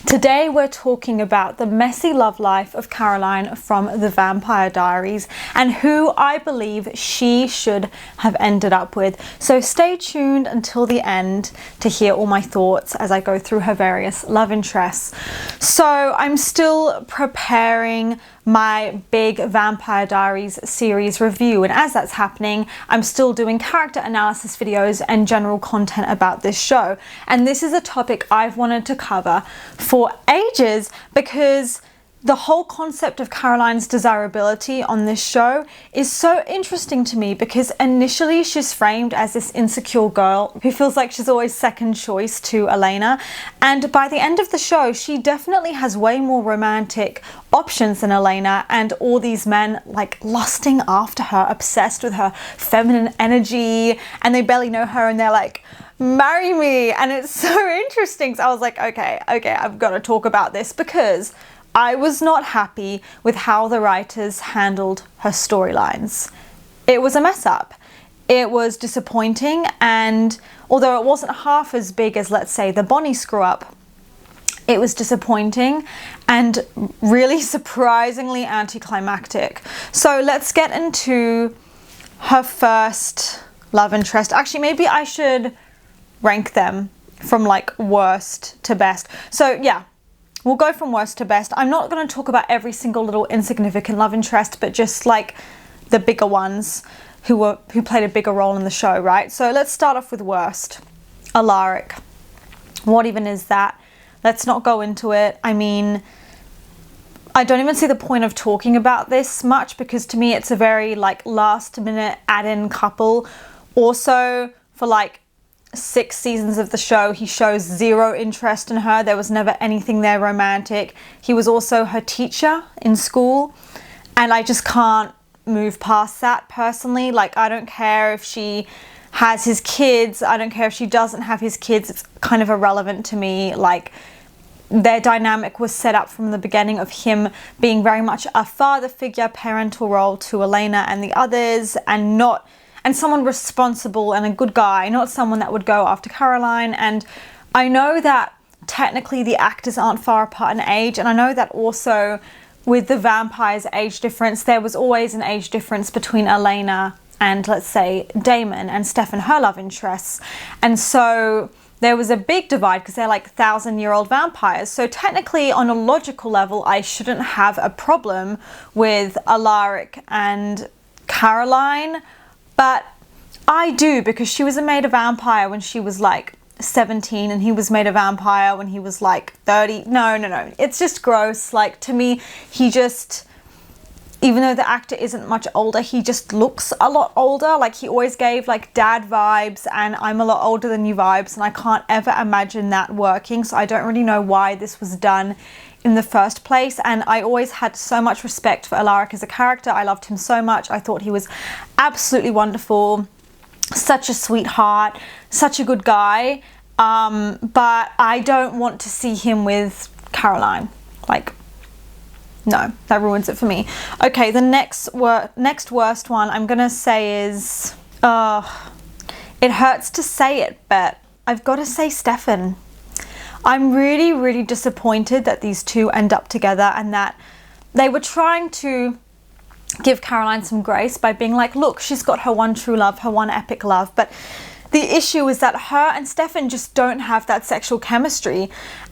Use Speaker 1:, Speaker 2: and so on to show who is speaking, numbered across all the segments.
Speaker 1: Today we're talking about the messy love life of Caroline from the Vampire Diaries and who I believe she should have ended up with. So stay tuned until the end to hear all my thoughts as I go through her various love interests. So I'm still preparing my big Vampire Diaries series review, and as that's happening, I'm still doing character analysis videos and general content about this show. And this is a topic I've wanted to cover for ages because the whole concept of Caroline's desirability on this show is so interesting to me, because initially she's framed as this insecure girl who feels like she's always second choice to Elena, and by the end of the show she definitely has way more romantic options than Elena, and all these men like lusting after her, obsessed with her feminine energy, and they barely know her and they're like, marry me. And it's so interesting. So I was like, okay, I've got to talk about this because I was not happy with how the writers handled her storylines. It was a mess up. It was disappointing, and although it wasn't half as big as, let's say, the Bonnie screw up, it was disappointing and really surprisingly anticlimactic. So let's get into her first love interest. Actually, maybe I should rank them from like worst to best. So yeah, we'll go from worst to best. I'm not going to talk about every single little insignificant love interest, but just like the bigger ones who played a bigger role in the show, right? So let's start off with worst. Alaric. What even is that? Let's not go into it. I mean, I don't even see the point of talking about this much, because to me it's a very like last minute add-in couple. Also, for like 6 seasons of the show, he shows zero interest in her. There was never anything there romantic. He was also her teacher in school, and I just can't move past that personally. Like, I don't care if she has his kids, I don't care if she doesn't have his kids, it's kind of irrelevant to me. Like, their dynamic was set up from the beginning of him being very much a father figure, parental role to Elena and the others, and someone responsible and a good guy, not someone that would go after Caroline. And I know that technically the actors aren't far apart in age, and I know that also with the vampires' age difference, there was always an age difference between Elena and, let's say, Damon and Stefan, her love interests. And so there was a big divide because they're like 1,000-year-old vampires. So technically, on a logical level, I shouldn't have a problem with Alaric and Caroline, but I do, because she was made a vampire when she was like 17 and he was made a vampire when he was like 30. No. It's just gross. Like, to me, he just, even though the actor isn't much older, he just looks a lot older. Like, he always gave like dad vibes and I'm a lot older than you vibes, and I can't ever imagine that working. So I don't really know why this was done in the first place. And I always had so much respect for Alaric as a character. I loved him so much. I thought he was absolutely wonderful, such a sweetheart, such a good guy, but I don't want to see him with Caroline. Like, no, that ruins it for me. Okay, the next worst one I'm gonna say is, it hurts to say it, but I've got to say Stefan. I'm really, really disappointed that these two end up together, and that they were trying to give Caroline some grace by being like, look, she's got her one true love, her one epic love. But the issue is that her and Stefan just don't have that sexual chemistry.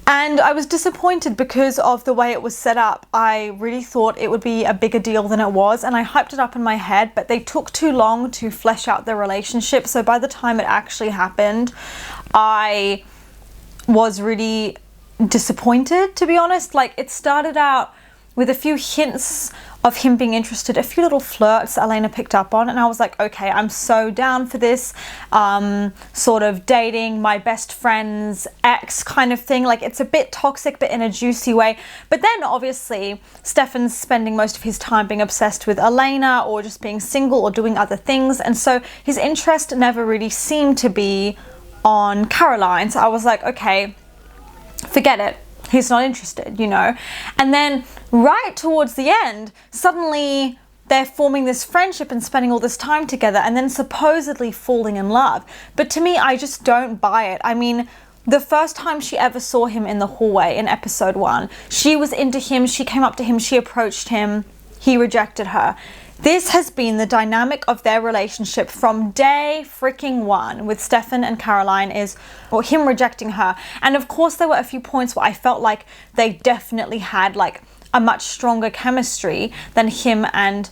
Speaker 1: And I was disappointed because of the way it was set up. I really thought it would be a bigger deal than it was, and I hyped it up in my head, but they took too long to flesh out their relationship. So by the time it actually happened, I was really disappointed, to be honest. Like, it started out with a few hints of him being interested, a few little flirts Elena picked up on, and I was like, okay, I'm so down for this sort of dating my best friend's ex kind of thing. Like, it's a bit toxic, but in a juicy way. But then obviously Stefan's spending most of his time being obsessed with Elena, or just being single, or doing other things, and so his interest never really seemed to be on Caroline. So I was like, okay, forget it. He's not interested, you know. And then right towards the end, suddenly they're forming this friendship and spending all this time together, and then supposedly falling in love. But to me, I just don't buy it. I mean, the first time she ever saw him in the hallway in episode 1, she was into him, she came up to him, she approached him, he rejected her. This has been the dynamic of their relationship from day freaking 1 with Stefan and Caroline, or him rejecting her. And of course there were a few points where I felt like they definitely had like a much stronger chemistry than him and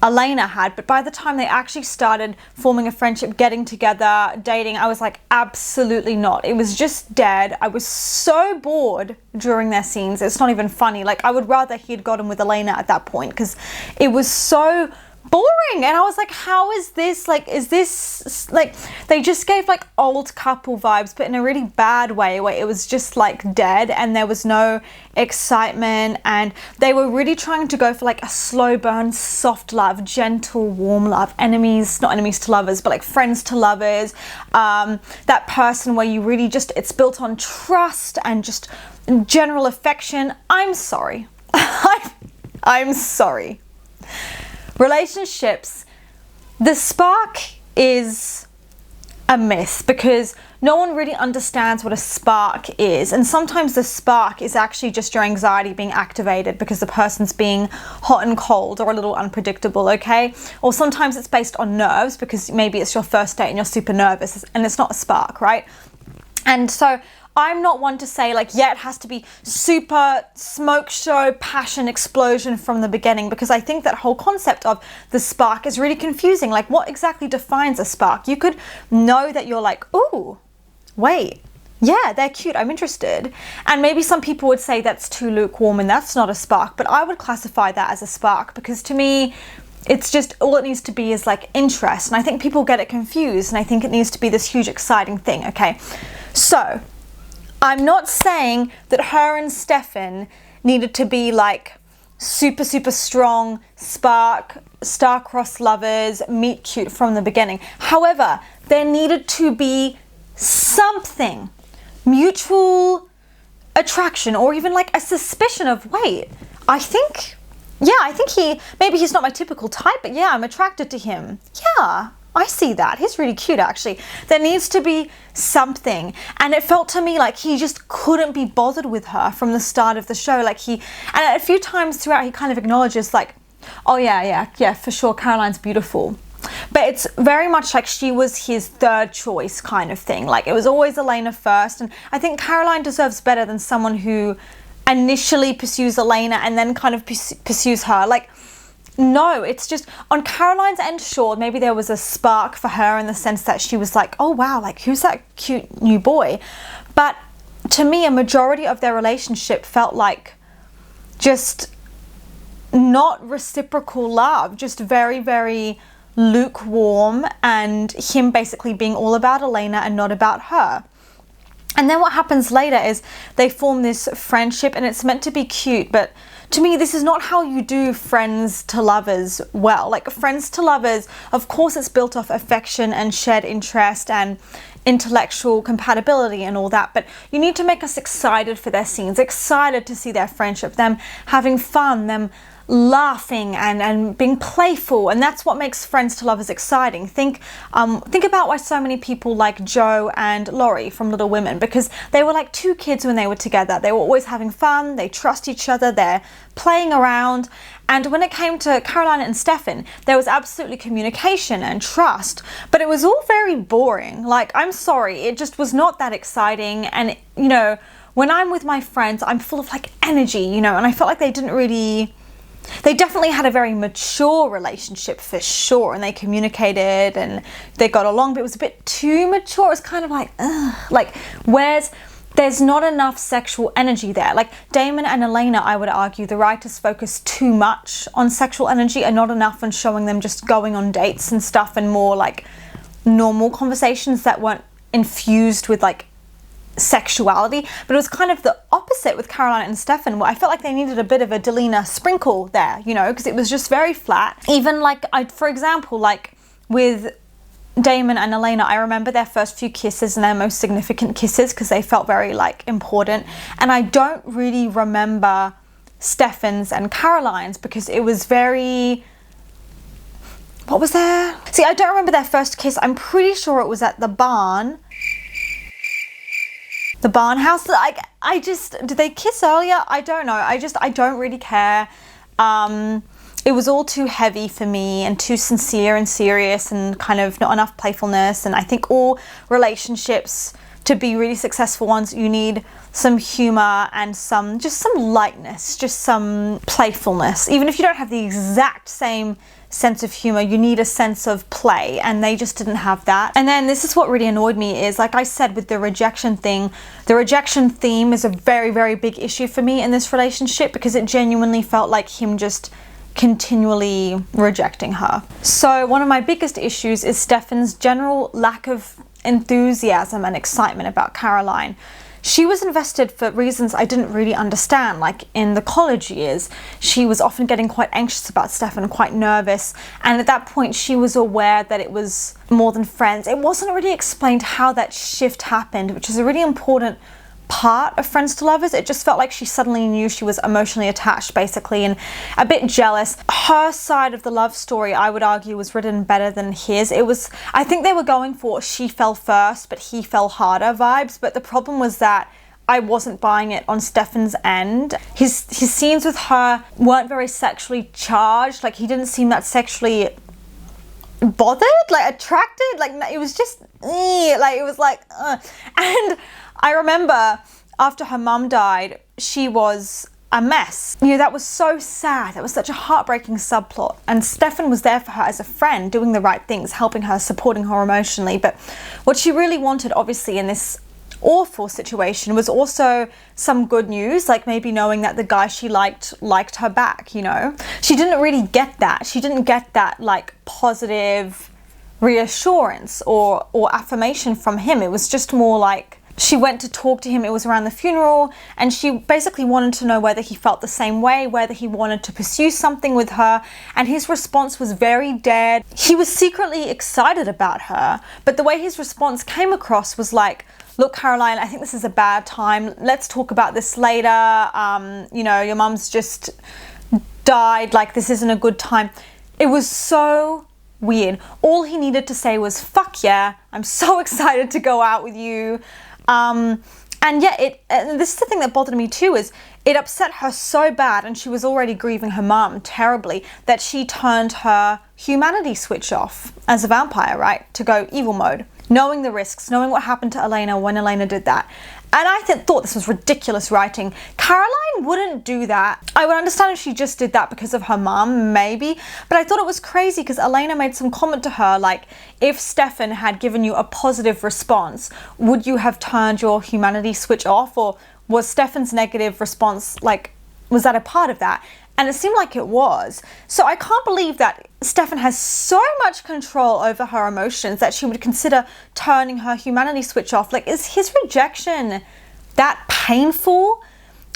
Speaker 1: Elena had, but by the time they actually started forming a friendship, getting together, dating, I was like, absolutely not. It was just dead. I was so bored during their scenes. It's not even funny. Like, I would rather he had gotten with Elena at that point, because it was so boring. And I was like, how is this, like, is this, like, they just gave like old couple vibes, but in a really bad way, where it was just like dead and there was no excitement, and they were really trying to go for like a slow burn, soft love, gentle, warm love, enemies, not enemies to lovers, but like friends to lovers, that person where you really just, it's built on trust and just general affection. I'm sorry. I'm sorry. Relationships, the spark is a myth, because no one really understands what a spark is. And sometimes the spark is actually just your anxiety being activated because the person's being hot and cold or a little unpredictable, okay? Or sometimes it's based on nerves, because maybe it's your first date and you're super nervous and it's not a spark, right? And so I'm not one to say like, yeah, it has to be super smoke show, passion, explosion from the beginning, because I think that whole concept of the spark is really confusing. Like, what exactly defines a spark? You could know that you're like, ooh, wait, yeah, they're cute, I'm interested. And maybe some people would say that's too lukewarm and that's not a spark, but I would classify that as a spark, because to me, it's just, all it needs to be is like interest. And I think people get it confused, and I think it needs to be this huge exciting thing, okay? So I'm not saying that her and Stefan needed to be like super, super strong, spark, star-crossed lovers, meet cute from the beginning. However, there needed to be something, mutual attraction, or even like a suspicion of, wait, I think maybe he's not my typical type, but yeah, I'm attracted to him. Yeah, I see that. He's really cute, actually. There needs to be something. And it felt to me like he just couldn't be bothered with her from the start of the show. Like and a few times throughout, he kind of acknowledges like, oh yeah, for sure, Caroline's beautiful. But it's very much like she was his third choice kind of thing. Like, it was always Elena first. And I think Caroline deserves better than someone who initially pursues Elena and then kind of pursues her. Like, no, it's just on Caroline's end, sure, maybe there was a spark for her in the sense that she was like, oh wow, like, who's that cute new boy? But to me, a majority of their relationship felt like just not reciprocal love, just very, very lukewarm, and him basically being all about Elena and not about her. And then what happens later is they form this friendship, and it's meant to be cute, but to me, this is not how you do friends to lovers well. Like, friends to lovers, of course, it's built off affection and shared interest and intellectual compatibility and all that, but you need to make us excited for their scenes, excited to see their friendship, them having fun, them laughing and being playful, and that's what makes friends to lovers exciting. Think about why so many people like Joe and Laurie from Little Women, because they were like two kids when they were together. They were always having fun, they trust each other, they're playing around. And when it came to Caroline and Stefan, there was absolutely communication and trust, but it was all very boring. Like, I'm sorry, it just was not that exciting. And you know, when I'm with my friends, I'm full of like energy, you know, and I felt like they definitely had a very mature relationship for sure, and they communicated and they got along, but it was a bit too mature. It was kind of like, ugh, like, there's not enough sexual energy there. Like, Damon and Elena, I would argue, the writers focus too much on sexual energy and not enough on showing them just going on dates and stuff, and more like normal conversations that weren't infused with like sexuality. But it was kind of the opposite with Caroline and Stefan, where I felt like they needed a bit of a Delina sprinkle there, you know, because it was just very flat. Even like, for example, like with Damon and Elena, I remember their first few kisses and their most significant kisses because they felt very like important, and I don't really remember Stefan's and Caroline's because it was very, what was there? See, I don't remember their first kiss. I'm pretty sure it was at the barn. the barn house. Like, did they kiss earlier? I don't know. I don't really care. It was all too heavy for me and too sincere and serious and kind of not enough playfulness. And I think all relationships, to be really successful ones, you need some humor and just some lightness, just some playfulness. Even if you don't have the exact same sense of humor, you need a sense of play, and they just didn't have that. And then this is what really annoyed me is, like I said, with the rejection thing, the rejection theme is a very, very big issue for me in this relationship, because it genuinely felt like him just continually rejecting her. So one of my biggest issues is Stefan's general lack of enthusiasm and excitement about Caroline. She was invested for reasons I didn't really understand. Like in the college years, she was often getting quite anxious about Stefan, quite nervous, and at that point she was aware that it was more than friends. It wasn't really explained how that shift happened, which is a really important part of Friends to Lovers. It just felt like she suddenly knew she was emotionally attached, basically, and a bit jealous. Her side of the love story, I would argue, was written better than his. I think they were going for she fell first but he fell harder vibes, but the problem was that I wasn't buying it on Stefan's end. His scenes with her weren't very sexually charged. Like, he didn't seem that sexually bothered, like attracted. Like, it was just like, it was like and I remember after her mum died, she was a mess. You know, that was so sad. That was such a heartbreaking subplot. And Stefan was there for her as a friend, doing the right things, helping her, supporting her emotionally. But what she really wanted, obviously, in this awful situation was also some good news, like maybe knowing that the guy she liked her back, you know? She didn't really get that. She didn't get that, like, positive reassurance or affirmation from him. It was just more like, she went to talk to him, it was around the funeral, and she basically wanted to know whether he felt the same way, whether he wanted to pursue something with her, and his response was very dead. He was secretly excited about her, but the way his response came across was like, look, Caroline, I think this is a bad time. Let's talk about this later. You know, your mum's just died. Like, this isn't a good time. It was so weird. All he needed to say was, fuck yeah, I'm so excited to go out with you. And yeah, this is the thing that bothered me too, is it upset her so bad, and she was already grieving her mum terribly, that she turned her humanity switch off as a vampire, right? To go evil mode, knowing the risks, knowing what happened to Elena when Elena did that. And I thought this was ridiculous writing. Caroline wouldn't do that. I would understand if she just did that because of her mum, maybe. But I thought it was crazy because Elena made some comment to her, like, if Stefan had given you a positive response, would you have turned your humanity switch off? Or was Stefan's negative response, like, was that a part of that? And it seemed like it was. So I can't believe that Stefan has so much control over her emotions that she would consider turning her humanity switch off. Like, is his rejection that painful?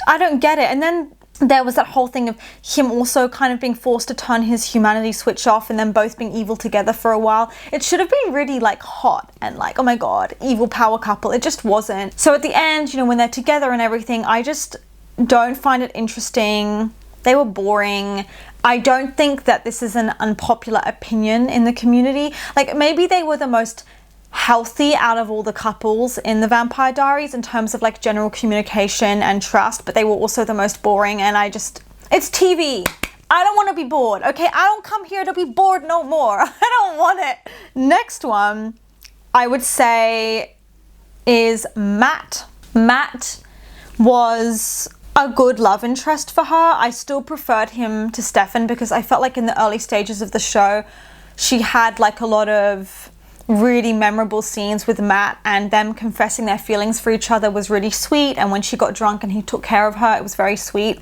Speaker 1: I don't get it. And then there was that whole thing of him also kind of being forced to turn his humanity switch off and then both being evil together for a while. It should have been really like hot and like, oh my God, evil power couple. It just wasn't. So at the end, you know, when they're together and everything, I just don't find it interesting. They were boring. I don't think that this is an unpopular opinion in the community. Like, maybe they were the most healthy out of all the couples in the Vampire Diaries in terms of like general communication and trust, but they were also the most boring, and it's TV. I don't want to be bored, okay? I don't come here to be bored no more. I don't want it. Next one, I would say, is Matt. Matt was a good love interest for her. I still preferred him to Stefan because I felt like in the early stages of the show, she had like a lot of really memorable scenes with Matt, and them confessing their feelings for each other was really sweet. And when she got drunk and he took care of her, it was very sweet.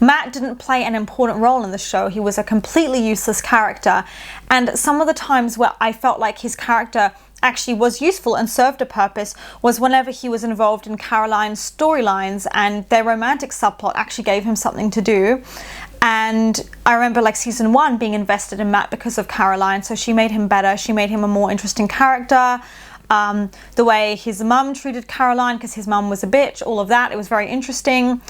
Speaker 1: Matt didn't play an important role in the show. He was a completely useless character. And some of the times where I felt like his character actually was useful and served a purpose was whenever he was involved in Caroline's storylines, and their romantic subplot actually gave him something to do. And I remember like season 1 being invested in Matt because of Caroline, so she made him better. She made him a more interesting character. The way his mum treated Caroline, because his mum was a bitch, all of that, it was very interesting.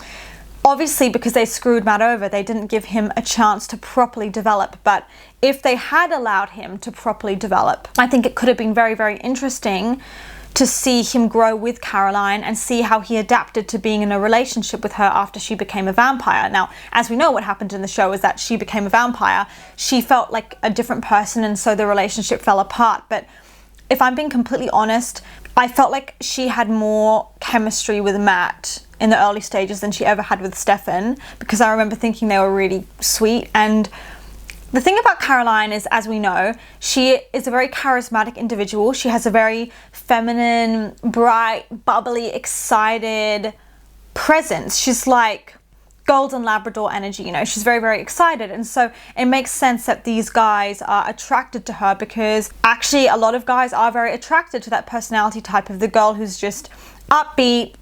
Speaker 1: Obviously, because they screwed Matt over, they didn't give him a chance to properly develop. But if they had allowed him to properly develop, I think it could have been very, very interesting to see him grow with Caroline and see how he adapted to being in a relationship with her after she became a vampire. Now, as we know, what happened in the show is that she became a vampire. She felt like a different person, and so the relationship fell apart. But if I'm being completely honest, I felt like she had more chemistry with Matt in the early stages than she ever had with Stefan, because I remember thinking they were really sweet. And the thing about Caroline is, as we know, she is a very charismatic individual. She has a very feminine, bright, bubbly, excited presence. She's like golden Labrador energy, you know, she's very, very excited. And so it makes sense that these guys are attracted to her, because actually a lot of guys are very attracted to that personality type of the girl who's just upbeat,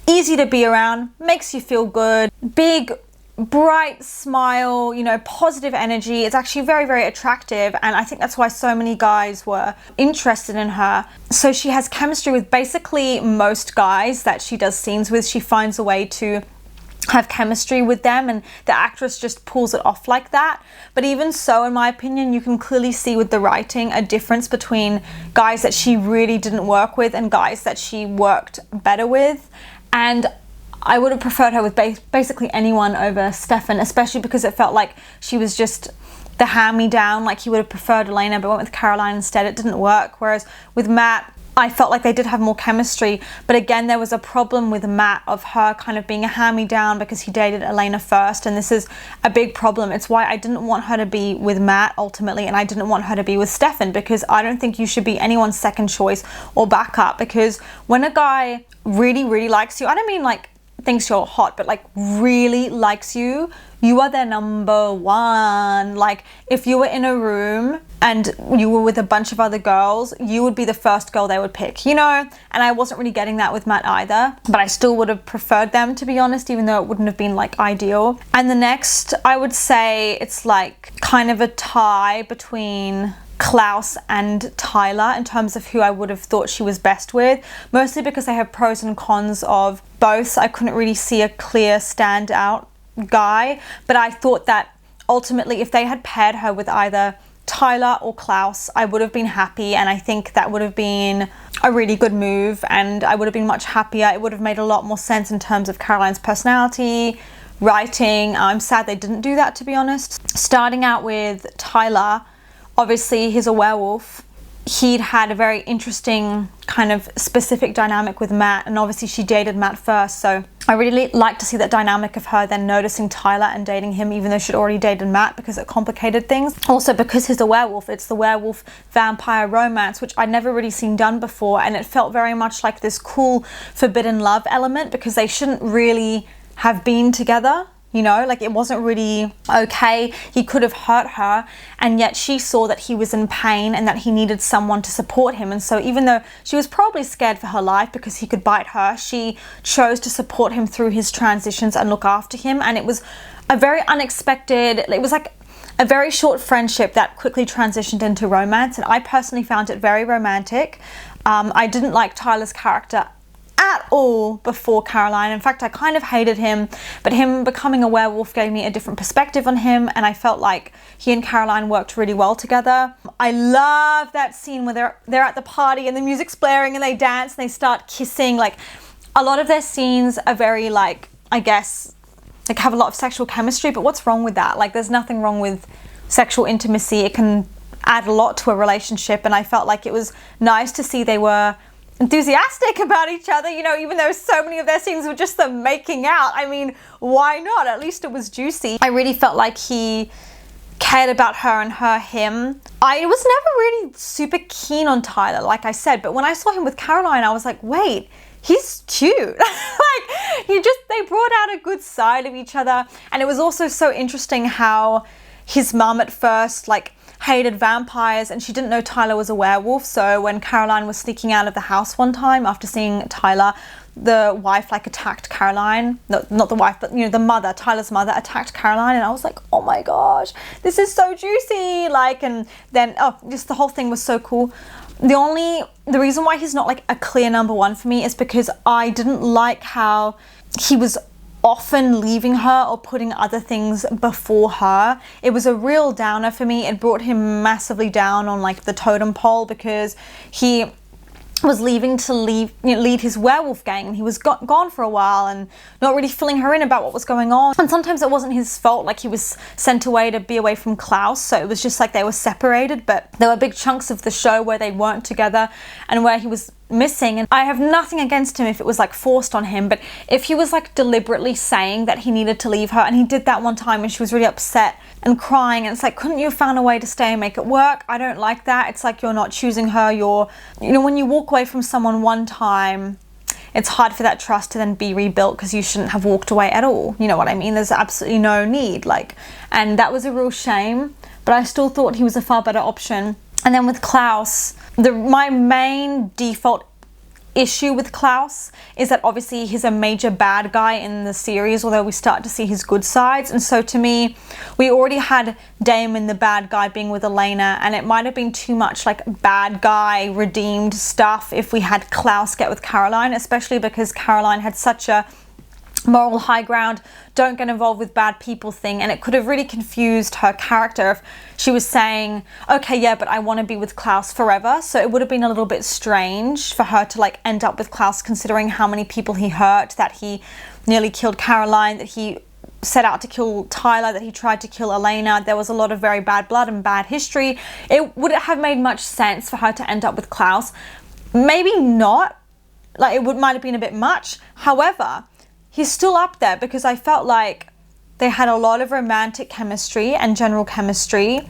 Speaker 1: easy to be around, makes you feel good, big, bright smile, you know, positive energy. It's actually very, very attractive, and I think that's why so many guys were interested in her. So she has chemistry with basically most guys that she does scenes with. She finds a way to have chemistry with them, and the actress just pulls it off like that. But even so, in my opinion, you can clearly see with the writing a difference between guys that she really didn't work with and guys that she worked better with. And I would have preferred her with basically anyone over Stefan, especially because it felt like she was just the hand-me-down. Like, he would have preferred Elena but went with Caroline instead. It didn't work. Whereas with Matt, I felt like they did have more chemistry. But again, there was a problem with Matt of her kind of being a hand-me-down because he dated Elena first, and this is a big problem. It's why I didn't want her to be with Matt ultimately, and I didn't want her to be with Stefan, because I don't think you should be anyone's second choice or backup. Because when a guy really, really likes you, I don't mean like thinks you're hot, but like really likes you, you are their number one. Like, if you were in a room and you were with a bunch of other girls, you would be the first girl they would pick, you know? And I wasn't really getting that with Matt either, but I still would have preferred them, to be honest, even though it wouldn't have been like ideal. And the next, I would say it's like kind of a tie between Klaus and Tyler in terms of who I would have thought she was best with, mostly because they have pros and cons of both. I couldn't really see a clear standout guy, but I thought that ultimately if they had paired her with either Tyler or Klaus, I would have been happy, and I think that would have been a really good move, and I would have been much happier. It would have made a lot more sense in terms of Caroline's personality, writing. I'm sad they didn't do that, to be honest. Starting out with Tyler, obviously he's a werewolf. He'd had a very interesting kind of specific dynamic with Matt, and obviously she dated Matt first, so I really like to see that dynamic of her then noticing Tyler and dating him even though she'd already dated Matt, because it complicated things. Also, because he's a werewolf, it's the werewolf vampire romance, which I'd never really seen done before, and it felt very much like this cool forbidden love element, because they shouldn't really have been together. You know, like it wasn't really okay. He could have hurt her, and yet she saw that he was in pain and that he needed someone to support him. And so even though she was probably scared for her life because he could bite her, she chose to support him through his transitions and look after him. And it was a very unexpected, it was like a very short friendship that quickly transitioned into romance. And I personally found it very romantic. I didn't like Tyler's character at all before Caroline. In fact, I kind of hated him, but him becoming a werewolf gave me a different perspective on him, and I felt like he and Caroline worked really well together. I love that scene where they're at the party and the music's blaring and they dance and they start kissing. Like, a lot of their scenes are very, like, I guess, like have a lot of sexual chemistry, but what's wrong with that? Like, there's nothing wrong with sexual intimacy. It can add a lot to a relationship, and I felt like it was nice to see they were enthusiastic about each other, you know, even though so many of their scenes were just them making out. I mean, why not? At least it was juicy. I really felt like he cared about her and her him. I was never really super keen on Tyler, like I said, but when I saw him with Caroline, I was like, wait, he's cute. Like, they brought out a good side of each other. And it was also so interesting how his mum at first, like, hated vampires, and she didn't know Tyler was a werewolf. So when Caroline was sneaking out of the house one time after seeing Tyler, the wife like attacked Caroline. No, not the wife, but you know, the mother, Tyler's mother attacked Caroline, and I was like, oh my gosh, this is so juicy. Like, and then just the whole thing was so cool. The reason why he's not like a clear number one for me is because I didn't like how he was often leaving her or putting other things before her. It was a real downer for me. It brought him massively down on like the totem pole, because he was leaving to lead his werewolf gang, and he was gone for a while and not really filling her in about what was going on. And sometimes it wasn't his fault, like he was sent away to be away from Klaus, so it was just like they were separated, but there were big chunks of the show where they weren't together and where he was missing. And I have nothing against him if it was like forced on him, but if he was like deliberately saying that he needed to leave her, and he did that one time and she was really upset and crying, and it's like, couldn't you have found a way to stay and make it work? I don't like that. It's like you're not choosing her. When you walk away from someone one time, it's hard for that trust to then be rebuilt, because you shouldn't have walked away at all. You know what I mean? There's absolutely no need. And that was a real shame, but I still thought he was a far better option. And then with Klaus, my main default issue with Klaus is that obviously he's a major bad guy in the series, although we start to see his good sides. And so to me, we already had Damon the bad guy being with Elena, and it might have been too much like bad guy redeemed stuff if we had Klaus get with Caroline, especially because Caroline had such a moral high ground, don't get involved with bad people thing, and it could have really confused her character if she was saying, okay, yeah, but I want to be with Klaus forever. So it would have been a little bit strange for her to like end up with Klaus, considering how many people he hurt, that he nearly killed Caroline, that he set out to kill Tyler, that he tried to kill Elena. There was a lot of very bad blood and bad history. It would have made much sense for her to end up with Klaus. Maybe not, like it might have been a bit much. However, he's still up there because I felt like they had a lot of romantic chemistry and general chemistry.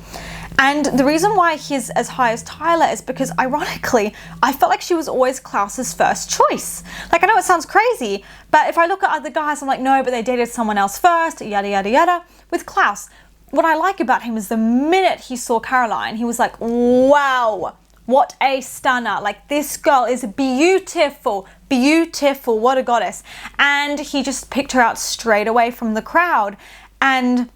Speaker 1: And the reason why he's as high as Tyler is because, ironically, I felt like she was always Klaus's first choice. Like, I know it sounds crazy, but if I look at other guys, I'm like, no, but they dated someone else first, yada, yada, yada. With Klaus, what I like about him is the minute he saw Caroline, he was like, wow, what a stunner. Like, this girl is beautiful, beautiful, what a goddess. And he just picked her out straight away from the crowd. And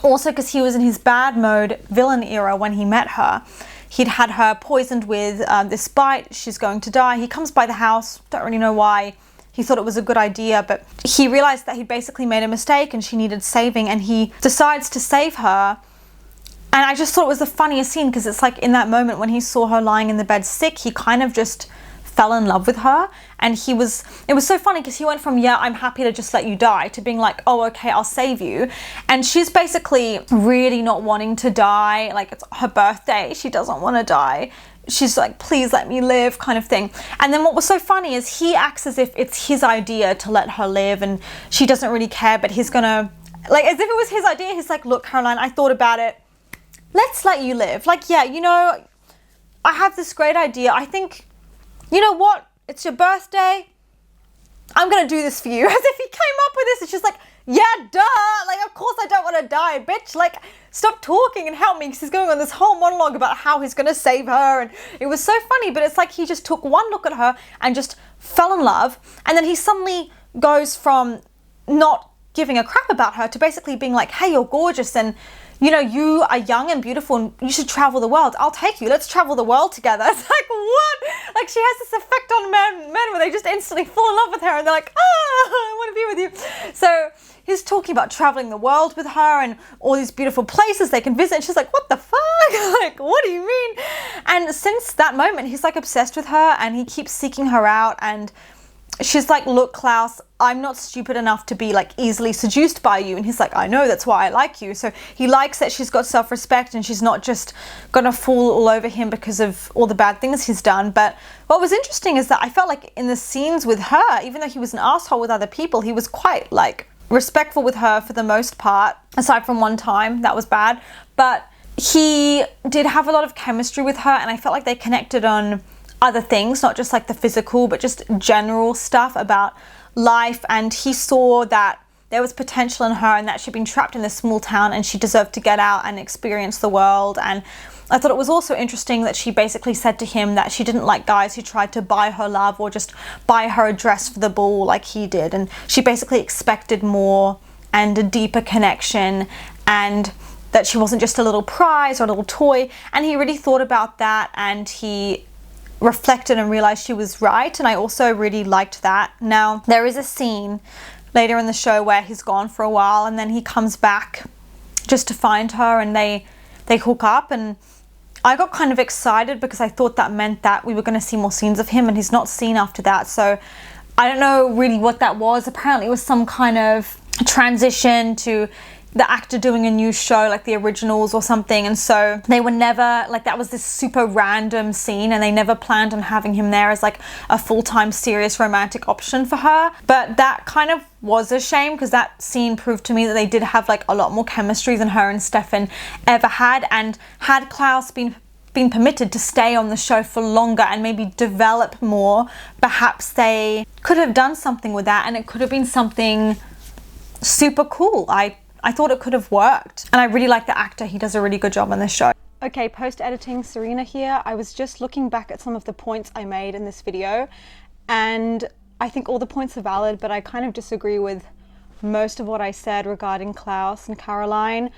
Speaker 1: also because he was in his bad mode villain era when he met her. He'd had her poisoned with this bite. She's going to die. He comes by the house. Don't really know why. He thought it was a good idea, but he realized that he'd basically made a mistake and she needed saving, and he decides to save her. And I just thought it was the funniest scene, because it's like in that moment when he saw her lying in the bed sick, he kind of just fell in love with her. And it was so funny because he went from, yeah, I'm happy to just let you die, to being like, oh, okay, I'll save you. And she's basically really not wanting to die. Like, it's her birthday, she doesn't want to die. She's like, please let me live, kind of thing. And then what was so funny is he acts as if it's his idea to let her live, and she doesn't really care, but he's gonna, like, as if it was his idea. He's like, look, Caroline, I thought about it. Let's let you live. Like, yeah, you know, I have this great idea. I think, you know what? It's your birthday. I'm going to do this for you. As if he came up with this. It's just like, yeah, duh. Like, of course I don't want to die, bitch. Like, stop talking and help me. Because he's going on this whole monologue about how he's going to save her. And it was so funny. But it's like he just took one look at her and just fell in love. And then he suddenly goes from not giving a crap about her to basically being like, hey, you're gorgeous, and you know, you are young and beautiful and you should travel the world. I'll take you. Let's travel the world together. It's like, what? Like, she has this effect on men where they just instantly fall in love with her and they're like, I want to be with you. So he's talking about traveling the world with her and all these beautiful places they can visit. And she's like, what the fuck? Like, what do you mean? And since that moment, he's like obsessed with her and he keeps seeking her out. And she's like, look, Klaus, I'm not stupid enough to be like easily seduced by you. And he's like, I know, that's why I like you. So he likes that she's got self-respect and she's not just gonna fall all over him because of all the bad things he's done. But what was interesting is that I felt like in the scenes with her, even though he was an asshole with other people, he was quite like respectful with her for the most part, aside from one time that was bad. But he did have a lot of chemistry with her, and I felt like they connected on other things, not just like the physical, but just general stuff about life. And he saw that there was potential in her and that she'd been trapped in this small town and she deserved to get out and experience the world. And I thought it was also interesting that she basically said to him that she didn't like guys who tried to buy her love or just buy her a dress for the ball like he did. And she basically expected more and a deeper connection, and that she wasn't just a little prize or a little toy. And he really thought about that, and he reflected and realized she was right. And I also really liked that. Now, there is a scene later in the show where he's gone for a while and then he comes back just to find her, and they hook up. And I got kind of excited because I thought that meant that we were going to see more scenes of him, and he's not seen after that. So I don't know really what that was. Apparently it was some kind of transition to the actor doing a new show, like the originals or something, and so they were never, like, that was this super random scene, and they never planned on having him there as like a full-time serious romantic option for her. But that kind of was a shame, because that scene proved to me that they did have like a lot more chemistry than her and Stefan ever had. And had Klaus been permitted to stay on the show for longer and maybe develop more, perhaps they could have done something with that, and it could have been something super cool. I thought it could have worked, and I really like the actor. He does a really good job on this show. Okay, post-editing, Serena here. I was just looking back at some of the points I made in this video, and I think all the points are valid, but I kind of disagree with most of what I said regarding Klaus and Caroline.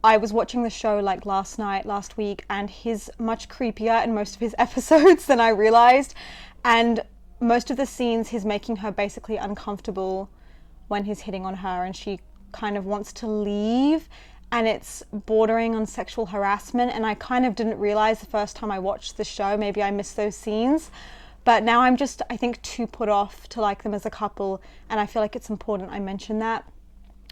Speaker 1: I was watching the show like last week, and he's much creepier in most of his episodes than I realized, and most of the scenes he's making her basically uncomfortable when he's hitting on her, and she kind of wants to leave, and it's bordering on sexual harassment. And I kind of didn't realize the first time I watched the show. Maybe I missed those scenes, but now I'm just, I think, too put off to like them as a couple, and I feel like it's important I mention that,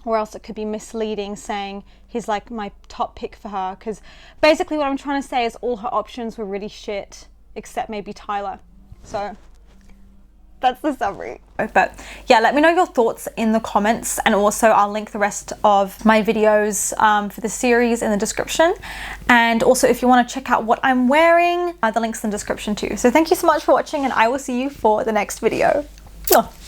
Speaker 1: or else it could be misleading saying he's like my top pick for her, because basically what I'm trying to say is all her options were really shit except maybe Tyler. So that's the summary. But yeah, let me know your thoughts in the comments, and also I'll link the rest of my videos for the series in the description. And also, if you want to check out what I'm wearing, the link's in the description too. So thank you so much for watching, and I will see you for the next video. Mwah.